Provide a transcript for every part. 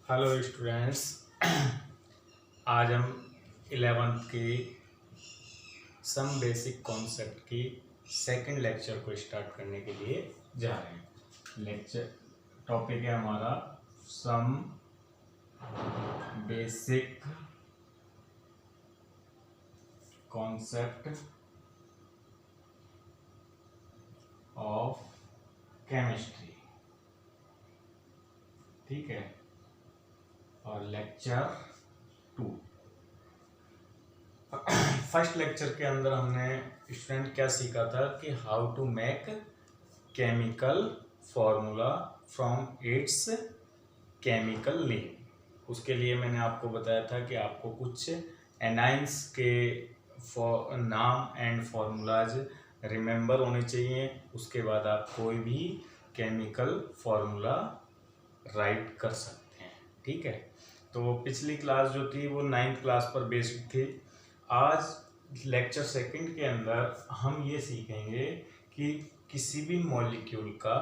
Hello students. आज हम 11th की सम बेसिक कॉन्सेप्ट की सेकंड लेक्चर को स्टार्ट करने के लिए जा रहे हैं। लेक्चर टॉपिक है हमारा some basic concept of chemistry. ठीक है, और लेक्चर 2। फर्स्ट लेक्चर के अंदर हमने स्टूडेंट क्या सीखा था कि how to make chemical formula from its chemical name. उसके लिए मैंने आपको बताया था कि आपको कुछ एनाइंस के नाम एंड फॉर्मूलाज रिमेंबर होने चाहिए। उसके बाद आप कोई भी केमिकल फॉर्मूला राइट कर सकते हैं। ठीक है, तो पिछली क्लास जो थी वो 9th क्लास पर बेस्ड थी। आज लेक्चर सेकंड के अंदर हम ये सीखेंगे कि किसी भी मॉलिक्यूल का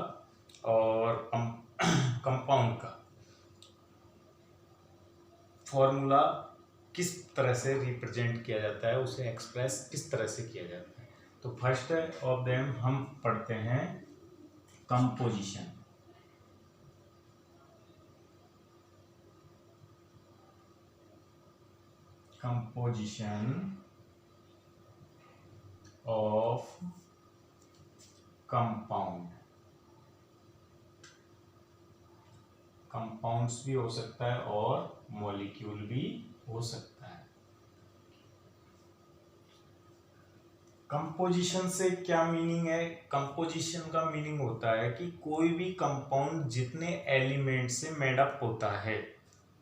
और कंपाउंड का फॉर्मूला किस तरह से रिप्रेजेंट किया जाता है, उसे एक्सप्रेस किस तरह से किया जाता है। तो फर्स्ट ऑफ देम हम पढ़ते हैं composition. Composition of compound. Compounds भी हो सकता है और मॉलिक्यूल भी हो सकता है। कंपोजिशन से क्या मीनिंग है? कंपोजिशन का मीनिंग होता है कि कोई भी कंपाउंड जितने एलिमेंट से मेड अप होता है,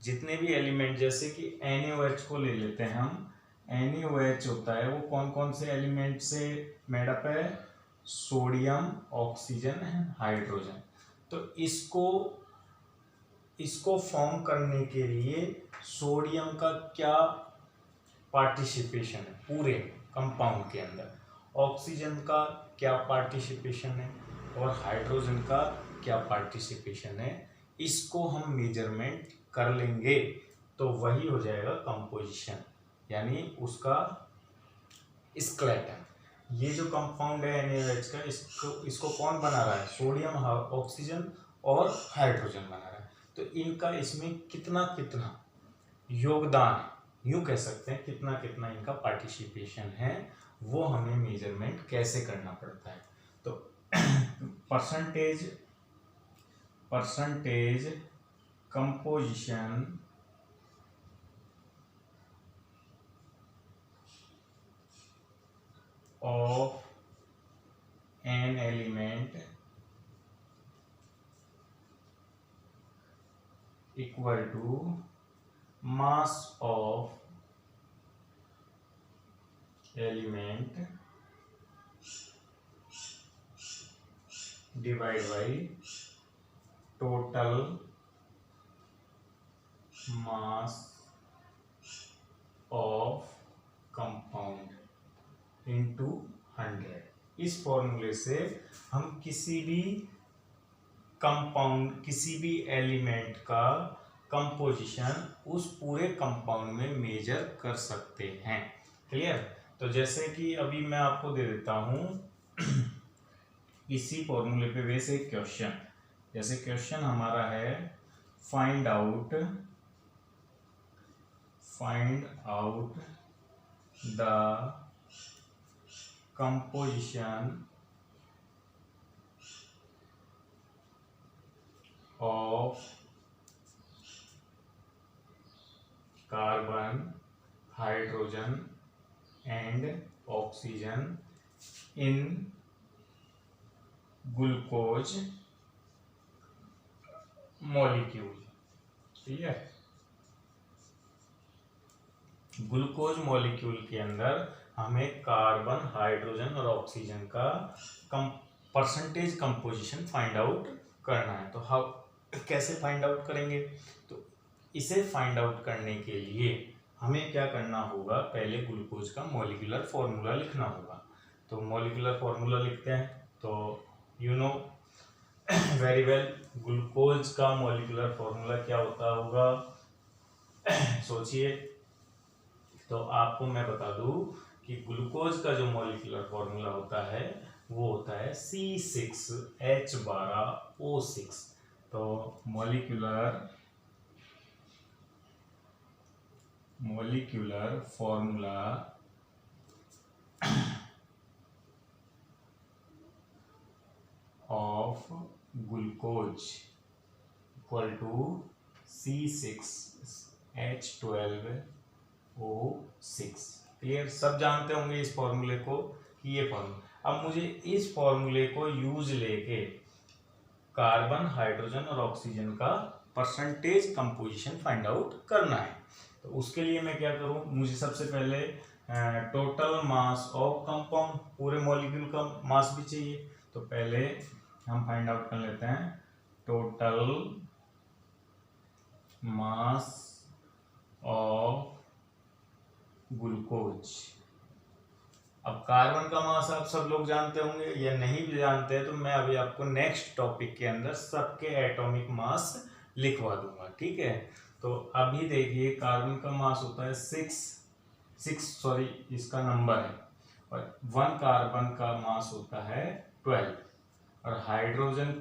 जितने भी एलिमेंट, जैसे कि NaOH को ले लेते हैं हम। NaOH होता है वो कौन कौन से एलिमेंट से मेड अप है? Sodium, oxygen and hydrogen. तो इसको फॉर्म करने के लिए सोडियम का क्या पार्टिसिपेशन है पूरे कंपाउंड के अंदर, ऑक्सीजन का क्या पार्टिसिपेशन है और हाइड्रोजन का क्या पार्टिसिपेशन है, इसको हम मेजरमेंट कर लेंगे तो वही हो जाएगा कंपोजिशन, यानी उसका स्केलेटन। ये जो कंपाउंड है NaOH का, इसको कौन बना रहा है? सोडियम, ऑक्सीजन और हाइड्रोजन बना रहा है। तो इनका इसमें कितना कितना योगदान, यूं कह सकते हैं कितना कितना इनका पार्टिसिपेशन है, वो हमें मेजरमेंट कैसे करना पड़ता है। तो percentage composition of an element equal to mass of element divided by total mass of compound into 100। इस फॉर्मूले से हम किसी भी कंपाउंड, किसी भी एलिमेंट का कंपोजिशन उस पूरे कंपाउंड में मेजर कर सकते हैं। क्लियर? तो जैसे कि अभी मैं आपको दे देता हूं इसी फॉर्मूले पे वैसे क्वेश्चन, जैसे क्वेश्चन हमारा है find out the composition of carbon, hydrogen and oxygen in glucose molecule. ठीक है, ग्लूकोज मॉलिक्यूल के अंदर हमें कार्बन, हाइड्रोजन और ऑक्सीजन का परसेंटेज कंपोजिशन फाइंड आउट करना है। तो हम कैसे फाइंड आउट करेंगे? तो इसे फाइंड आउट करने के लिए हमें क्या करना होगा? पहले ग्लूकोज का मॉलिक्यूलर फॉर्मूला लिखना होगा। तो मॉलिक्यूलर फॉर्मूला लिखते हैं। तो वेरी वेल, ग्लूकोज का मॉलिक्यूलर फॉर्मूला क्या होता होगा, सोचिए। तो आपको मैं बता दूं कि ग्लूकोज का जो मॉलिक्यूलर फॉर्मूला होता है वो होता है C6H12O6। तो molecular formula of glucose equal to C6H12O6। Clear, सब जानते होंगे इस फॉर्मूले को कि ये फॉर्मूला। अब मुझे इस फॉर्मूले को यूज लेके कार्बन, हाइड्रोजन और ऑक्सीजन का परसेंटेज कंपोजिशन फाइंड आउट करना है। तो उसके लिए मैं क्या करूं, मुझे सबसे पहले टोटल मास ऑफ कंपाउंड, पूरे मॉलिक्यूल का मास भी चाहिए। तो पहले हम फाइंड आउट कर लेते हैं टोटल मास ऑफ ग्लूकोज। अब कार्बन का मास आप सब लोग जानते होंगे, या नहीं भी जानते हैं तो मैं अभी आपको नेक्स्ट टॉपिक के अंदर सबके एटॉमिक मास लिखवा दूंगा, ठीक है। तो अभी देखिए कार्बन का मास होता है 6 इसका नंबर है, और 1 कार्बन का मास होता है 12, और हाइड्रोजन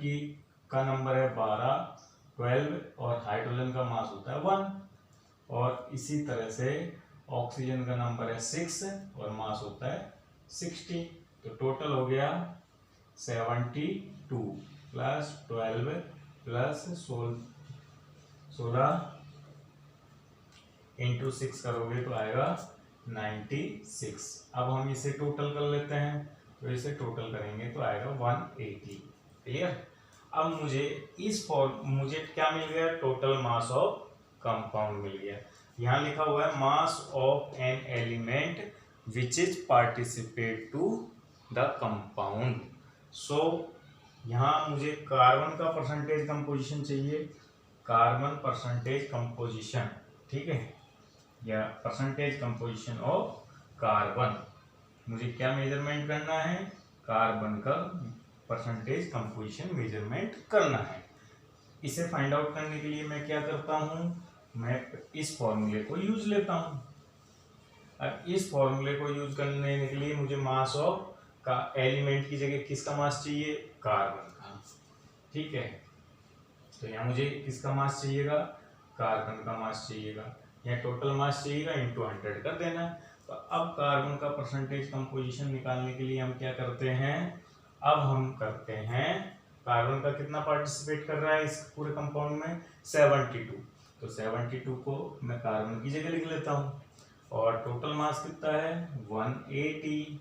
का नंबर है 12, और हाइड्रोजन का मास होता है 1, और इसी तरह से ऑक्सीजन का नंबर है 6 और मास होता है 60। तो टोटल हो गया 72 प्लस 12 प्लस 16 इंटू 6 करोगे तो आएगा 96। अब हम इसे टोटल कर लेते हैं, तो इसे टोटल करेंगे तो आएगा 180। क्लियर। अब मुझे क्या मिल गया, टोटल मास ऑफ कंपाउंड मिल गया। यहाँ लिखा हुआ है mass of an element which is participate to the compound. So यहाँ मुझे कार्बन का परसेंटेज कंपोजिशन चाहिए, कार्बन परसेंटेज कंपोजिशन, ठीक है, या परसेंटेज कंपोजिशन ऑफ कार्बन। मुझे क्या मेजरमेंट करना है, कार्बन का परसेंटेज कंपोजिशन मेजरमेंट करना है। इसे फाइंड आउट करने के लिए मैं क्या करता हूँ, मैं इस फॉर्मूले को यूज लेता हूँ। अब इस फॉर्मूले को यूज करने के लिए मुझे मास ऑफ का एलिमेंट की जगह किसका मास चाहिए, कार्बन का, ठीक है। तो यहाँ मुझे किसका मास चाहिएगा, कार्बन का मास चाहिएगा, यहाँ टोटल मास चाहिएगा इंटू 100 कर देना। तो अब कार्बन का परसेंटेज कंपोजिशन निकालने के लिए हम क्या करते हैं, अब हम करते हैं कार्बन का कितना पार्टिसिपेट कर रहा है इस पूरे कंपाउंड में, 72। तो 72 को मैं कार्बन की जगह लिख लेता हूँ, और टोटल मास कितना है 180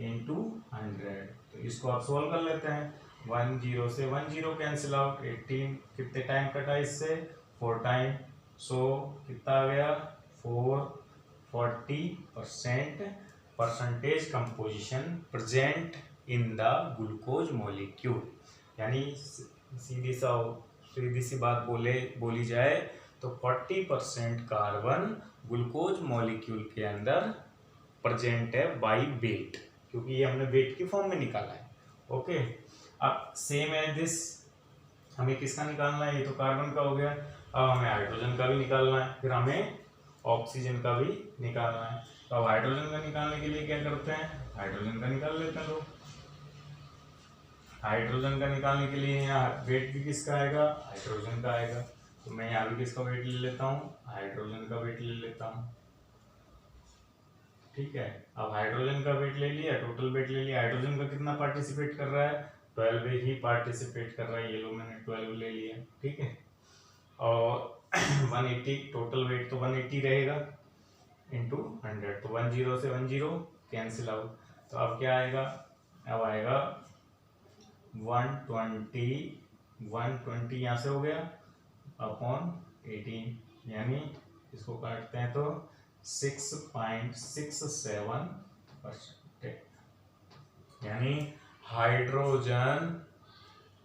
इंटू 100। तो इसको आप सोल्व कर लेते हैं, 10 से 10 कैंसिल आउट, 18 कितने टाइम कटा इससे, 4 टाइम। सो कितना आ गया 440% percentage composition present in the glucose molecule. यानी सीधी सी बात बोली जाए तो 40% कार्बन ग्लूकोज मॉलिक्यूल के अंदर प्रेजेंट है बाय वेट, क्योंकि ये हमने वेट की फॉर्म में निकाला है। ओके, अब सेम है दिस, हमें किसका निकालना है, ये तो कार्बन का हो गया, अब हमें हाइड्रोजन का भी निकालना है, फिर हमें ऑक्सीजन का भी निकालना है। तो अब हाइड्रोजन का निकालने के लिए क्या करते हैं, हाइड्रोजन का निकाल लेते हैं लोग। हाइड्रोजन का निकालने के लिए यहाँ वेट भी किसका आएगा, हाइड्रोजन का आएगा। तो मैं यहाँ भी किसका वेट ले लेता हूँ, हाइड्रोजन का वेट ले लेता हूँ, ठीक है। अब हाइड्रोजन का वेट ले लिया, टोटल वेट ले लिया, हाइड्रोजन का कितना पार्टिसिपेट कर रहा है, 12 ही पार्टिसिपेट कर रहा है, ये लो मैंने 12 ले लिया, ठीक है। और 180 टोटल वेट तो 180 रहेगा इंटू 100, तो 10 से 10 कैंसिल आउट। तो अब क्या आएगा, अब आएगा 120 यहाँ से हो गया अपॉन 18, यानी इसको काटते हैं तो 6.67%, यानी हाइड्रोजन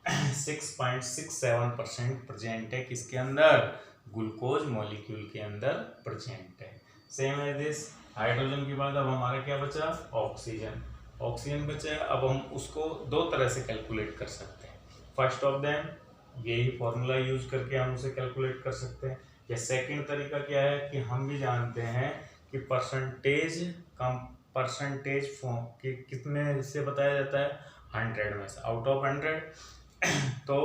6.67% प्रेजेंट है किसके अंदर, ग्लूकोज मॉलिक्यूल के अंदर प्रेजेंट है। सेम है दिस, हाइड्रोजन के बाद अब हमारा क्या बचा, ऑक्सीजन। ऑक्सीजन बचा है, अब हम उसको दो तरह से कैलकुलेट कर सकते हैं। फर्स्ट ऑफ देम यही फॉर्मूला यूज करके हम उसे कैलकुलेट कर सकते हैं। या सेकंड तरीका क्या है कि हम भी जानते हैं कि परसेंटेज फॉर्म कि कितने से बताया जाता है 100 में से, आउट ऑफ 100। तो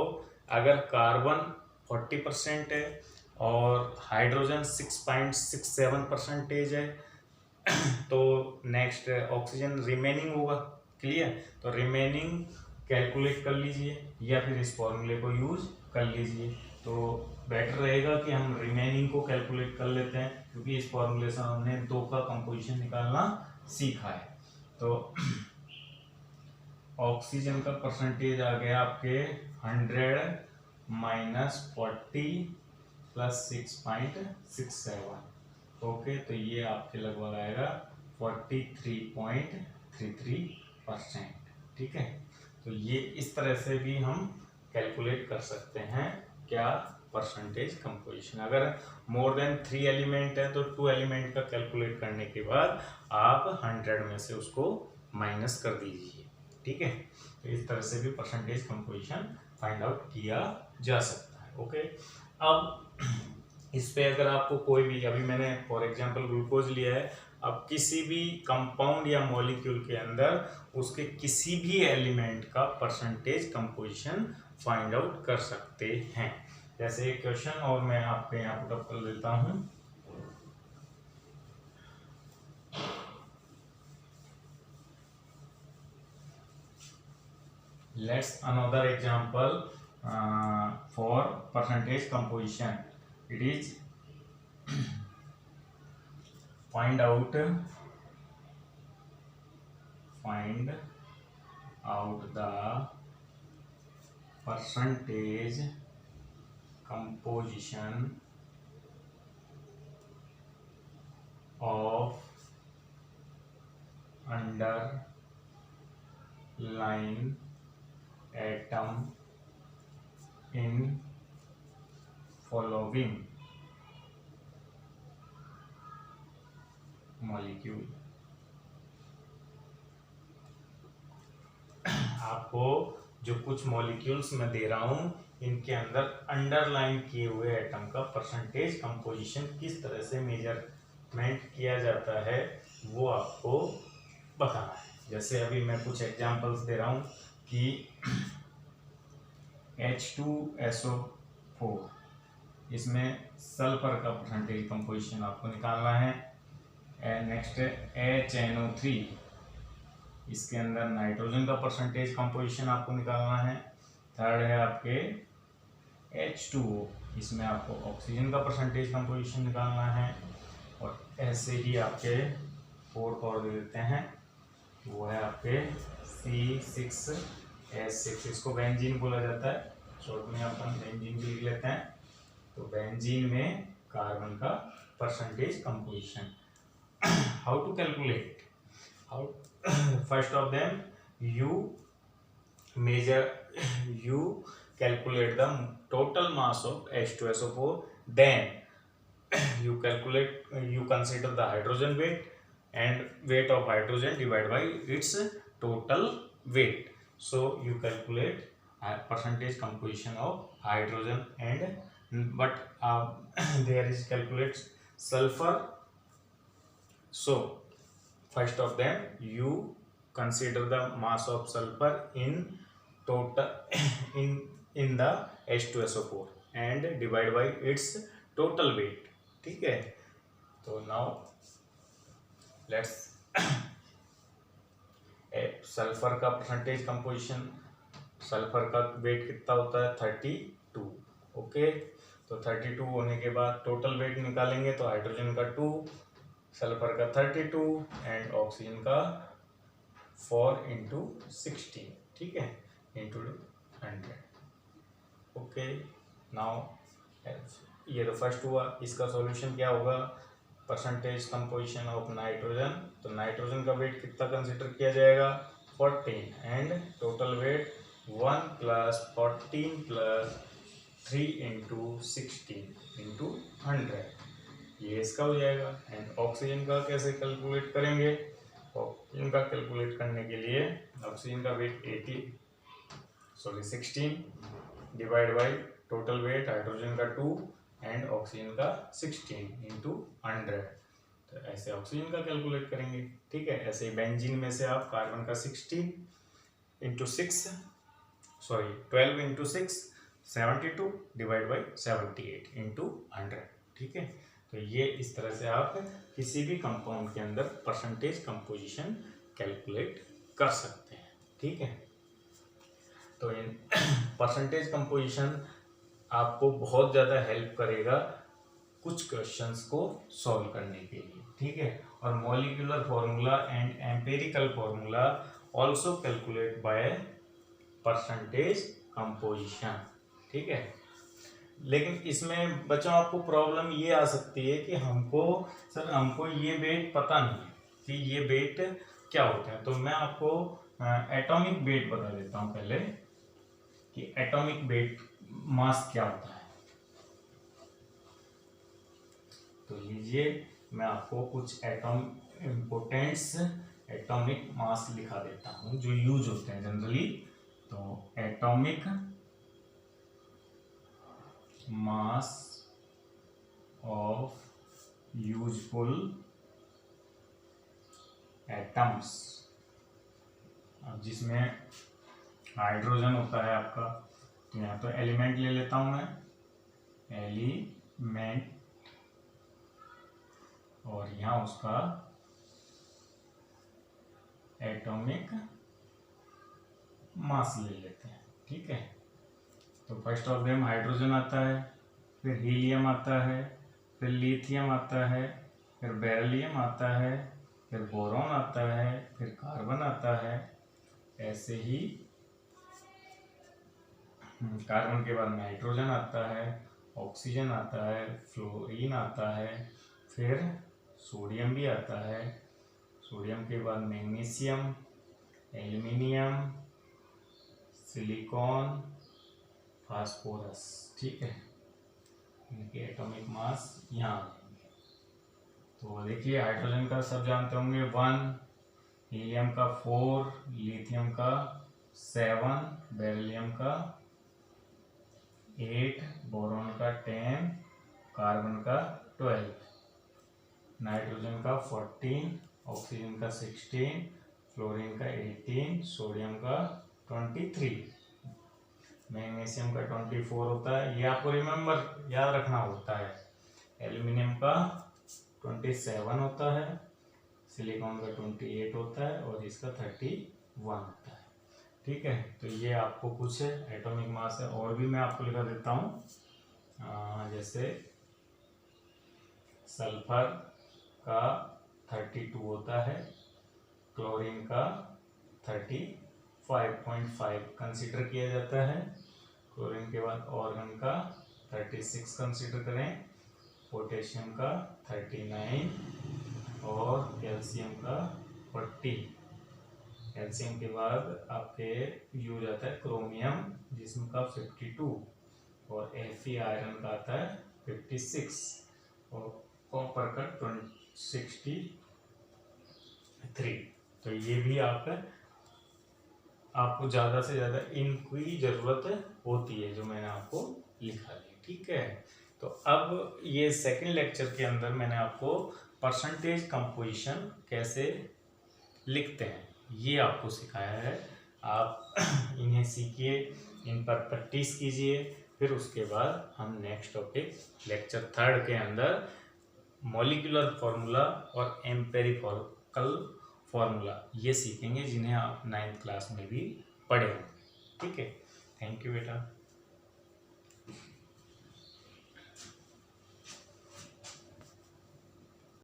अगर कार्बन 40% है और हाइड्रोजन 6.67% है तो नेक्स्ट ऑक्सीजन रिमेनिंग होगा। क्लियर? तो रिमेनिंग कैलकुलेट कर लीजिए या फिर इस फॉर्मूले को यूज कर लीजिए। तो बेटर रहेगा कि हम रिमेनिंग को कैलकुलेट कर लेते हैं क्योंकि इस फॉर्मूले से हमने 2 का कंपोजिशन निकालना सीखा है। तो ऑक्सीजन का परसेंटेज आ गया आपके 100 माइनस 40 प्लस 6.67। ओके, तो ये आपके लगभग आएगा 43.33%। ठीक है, तो ये इस तरह से भी हम कैलकुलेट कर सकते हैं क्या परसेंटेज कंपोजिशन। अगर मोर देन 3 एलिमेंट है तो 2 एलिमेंट का कैलकुलेट करने के बाद आप 100 में से उसको माइनस कर दीजिए। ठीक है, तो इस तरह से भी परसेंटेज कंपोजिशन फाइंड आउट किया जा सकता है। ओके, अब इस पे अगर आपको कोई भी, अभी मैंने फॉर एग्जांपल ग्लूकोज लिया है, अब किसी भी कंपाउंड या मॉलिक्यूल के अंदर उसके किसी भी एलिमेंट का परसेंटेज कंपोजिशन फाइंड आउट कर सकते हैं। जैसे एक क्वेश्चन और मैं आपके यहाँ पुट अप कर देता हूँ। Let's another example for percentage composition. It is find out the percentage composition of underlying atom in following molecule। आपको जो कुछ मॉलिक्यूल्स मैं दे रहा हूं इनके अंदर अंडरलाइन किए हुए एटम का परसेंटेज कंपोजिशन किस तरह से मेजरमेंट किया जाता है वो आपको बताना है। जैसे अभी मैं कुछ एग्जांपल्स दे रहा हूं कि H2SO4, इसमें सल्फर का परसेंटेज कंपोजिशन आपको निकालना है। नेक्स्ट HNO3, इसके अंदर नाइट्रोजन का परसेंटेज कंपोजिशन आपको निकालना है। थर्ड है आपके H2O, इसमें आपको ऑक्सीजन का परसेंटेज कंपोजिशन निकालना है। और ऐसे ही आपके फोर्थ और दे देते हैं, वो है आपके C6H6, इसको बेंजीन बोला जाता है, शॉर्ट में अपन बेंजीन भी लिख लेते हैं। तो बेंजीन में कार्बन का percentage composition. How to calculate? How first of them you calculate the total mass of H2SO4, then you consider the hydrogen weight and weight of hydrogen divided by its total weight. So you calculate percentage composition of hydrogen and but there is calculate sulfur. So first of them you consider the mass of sulfur in total in the H2SO4 and divide by its total weight। ठीक है, तो now let's sulphur का percentage composition, sulphur का wait कितना होता है 32। Okay, तो 32 होने के बाद टोटल वेट निकालेंगे तो हाइड्रोजन का 2, सल्फर का 32 एंड ऑक्सीजन का 4 × 16। ठीक है, इंटू 100। ओके, नाउ ये तो फर्स्ट हुआ। इसका सॉल्यूशन क्या होगा? परसेंटेज कंपोजिशन ऑफ नाइट्रोजन, तो नाइट्रोजन का वेट कितना कंसिडर किया जाएगा 14 एंड टोटल वेट 1 + 14 + 3 × 16 × 100, ये इसका हो जाएगा। एंड ऑक्सीजन का कैसे कैलकुलेट करेंगे? ऑक्सीजन का कैलकुलेट करने के लिए ऑक्सीजन का weight 80 sorry 16 divide by total weight hydrogen का 2 एंड ऑक्सीजन का 16 इंटू 100। तो ऐसे ऑक्सीजन का कैलकुलेट करेंगे, ठीक है। ऐसे ही बेंजीन में से आप कार्बन का 16 into 6 sorry 12 into 6 72 divide by 78 into 100, ठीक है। तो ये इस तरह से आप किसी भी कंपाउंड के अंदर परसेंटेज कंपोजिशन कैलकुलेट कर सकते हैं, ठीक है। तो इन परसेंटेज कंपोजिशन आपको बहुत ज़्यादा हेल्प करेगा कुछ क्वेश्चंस को सॉल्व करने के लिए, ठीक है। और molecular formula and empirical formula also calculate by percentage composition, ठीक है। लेकिन इसमें बच्चों आपको प्रॉब्लम ये आ सकती है कि हमको ये वेट पता नहीं है कि ये वेट क्या होते हैं। तो मैं आपको एटॉमिक वेट बता देता हूँ पहले कि एटॉमिक वेट मास क्या होता है। तो लीजिए मैं आपको कुछ इम्पोर्टेंट्स एटॉमिक मास लिखा देता हूँ जो यूज होते हैं जनरली। तो atomic mass of useful atoms, अब जिसमें हाइड्रोजन होता है आपका, तो यहाँ तो एलिमेंट ले लेता हूँ मैं, एलिमेंट, और यहाँ उसका एटॉमिक मास ले लेते हैं, ठीक है। तो फर्स्ट ऑफ देम हाइड्रोजन आता है, फिर हीलियम आता है, फिर लिथियम आता है, फिर बेरिलियम आता है, फिर बोरॉन आता है, फिर कार्बन आता है। ऐसे ही कार्बन के बाद नाइट्रोजन आता है, ऑक्सीजन आता है, फ्लोरीन आता है, फिर सोडियम भी आता है। सोडियम के बाद मैग्नीशियम, एल्युमिनियम, सिलिकॉन, फास्फोरस, ठीक है। इनके एटॉमिक मास यहाँ आ जाएंगे। तो देखिए हाइड्रोजन का सब जानते होंगे 1, हीलियम का 4, लिथियम का 7, बेरिलियम का 8, बोरॉन का 10, कार्बन का 12, नाइट्रोजन का 14, ऑक्सीजन का 16, फ्लोरीन का 18, सोडियम का 23, मैग्नीशियम का 24 होता है, ये आपको रिमेम्बर याद रखना होता है। एल्युमिनियम का 27 होता है, सिलिकॉन का 28 होता है और इसका 31 होता है, ठीक है। तो ये आपको कुछ एटॉमिक मास है, और भी मैं आपको लिखा देता हूँ। जैसे सल्फर का 32 होता है, क्लोरीन का 35.5 कंसीडर किया जाता है, क्लोरीन के बाद ऑर्गन का 36 कंसीडर करें, पोटेशियम का 39 और कैल्शियम का 40। कैल्शियम के बाद आपके यूज आता है क्रोमियम जिसमें का 52 और Fe आयरन का आता है 56 और कॉपर का 63। तो ये भी आपको ज़्यादा से ज़्यादा इनकी ज़रूरत होती है जो मैंने आपको लिखा दी, ठीक है। तो अब ये सेकंड लेक्चर के अंदर मैंने आपको परसेंटेज कंपोजिशन कैसे लिखते हैं ये आपको सिखाया है। आप इन्हें सीखिए, इन पर प्रैक्टिस कीजिए, फिर उसके बाद हम नेक्स्ट टॉपिक लेक्चर 3 के अंदर मॉलिक्यूलर फार्मूला और एम्पेरिकल फार्मूला ये सीखेंगे जिन्हें आप 9th क्लास में भी पढ़े होंगे, ठीक है। थैंक यू बेटा।